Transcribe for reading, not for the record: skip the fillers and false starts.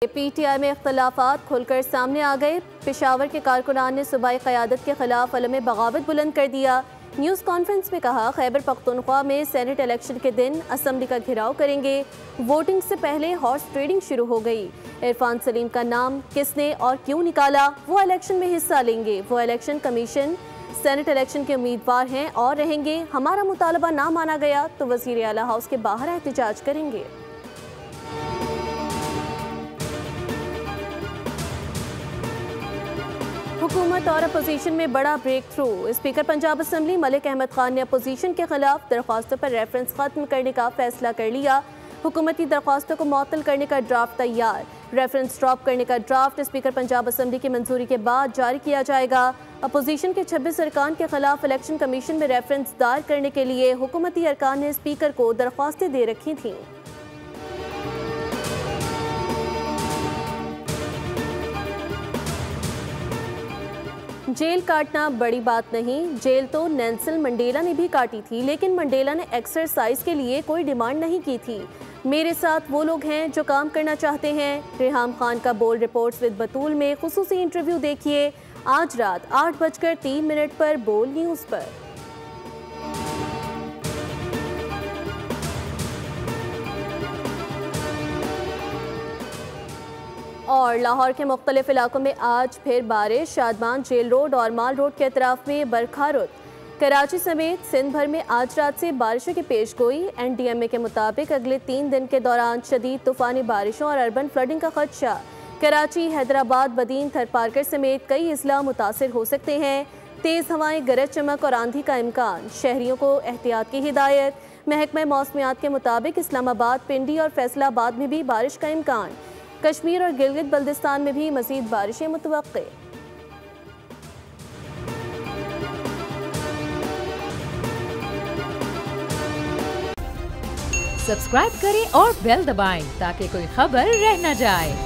PTI में इख्तलाफात खुलकर सामने आ गए। पेशावर के कारकुनान ने सूबाई क़यादत के खिलाफ अलम बगावत बुलंद कर दिया। न्यूज़ कॉन्फ्रेंस में कहा, खैबर पख्तूनख्वा में सेनेट इलेक्शन के दिन असम्बली का घेराव करेंगे। वोटिंग से पहले हॉर्स ट्रेडिंग शुरू हो गई। इरफान सलीम का नाम किसने और क्यों निकाला, वो इलेक्शन में हिस्सा लेंगे। वो इलेक्शन कमीशन सेनेट इलेक्शन के उम्मीदवार हैं और रहेंगे। हमारा मुतालबा ना माना गया तो वज़ीर आला हाउस के बाहर एहतजाज करेंगे। हुकूमत और अपोजिशन में बड़ा breakthrough. Speaker Punjab assembly Malik Ahmad Khan ने अपोजिशन के खिलाफ दरख्वास्तों पर रेफरेंस खत्म करने का फैसला कर लिया। हुकूमती दरख्वास्तों को मुअत्तल करने का ड्राफ्ट तैयार। रेफरेंस ड्रॉप करने का ड्राफ्ट स्पीकर पंजाब असम्बली की मंजूरी के बाद जारी किया जाएगा। अपोजिशन के 26 अरकान के खिलाफ इलेक्शन कमीशन में रेफरेंस दायर करने के लिए हुकूमती अरकान ने स्पीकर को दरख्वास्तें दे रखी थीं। जेल काटना बड़ी बात नहीं। जेल तो नेल्सन मंडेला ने भी काटी थी, लेकिन मंडेला ने एक्सरसाइज के लिए कोई डिमांड नहीं की थी। मेरे साथ वो लोग हैं जो काम करना चाहते हैं। रेहाम खान का बोल्ड रिपोर्ट्स विद बतूल में खुसूसी इंटरव्यू देखिए आज रात 8:03 पर बोल न्यूज़ पर। और लाहौर के मुख्तलिफ इलाकों में आज फिर बारिश। शादमान जेल रोड और माल रोड के अतराफ में बरखा रुत। कराची समेत सिंध भर में आज रात से बारिशों की पेशगोई। NDMA के मुताबिक अगले 3 दिन के दौरान शदीद तूफ़ानी बारिशों और अर्बन फ्लडिंग का खदशा। कराची, हैदराबाद, बदीन, थरपारकर समेत कई अजला मुतासिर हो सकते हैं। तेज़ हवाएं, गरज चमक और आंधी का इम्कान। शहरियों को एहतियात की हिदायत। महकमा मौसमियात के मुताबिक इस्लामाबाद, पिंडी और फैसलाबाद में भी बारिश का इम्कान। कश्मीर और गिलगित बल्दिस्तान में भी मज़ीद बारिशें मुतवक्के। सब्सक्राइब करें और बेल दबाएं ताकि कोई खबर रह न जाए।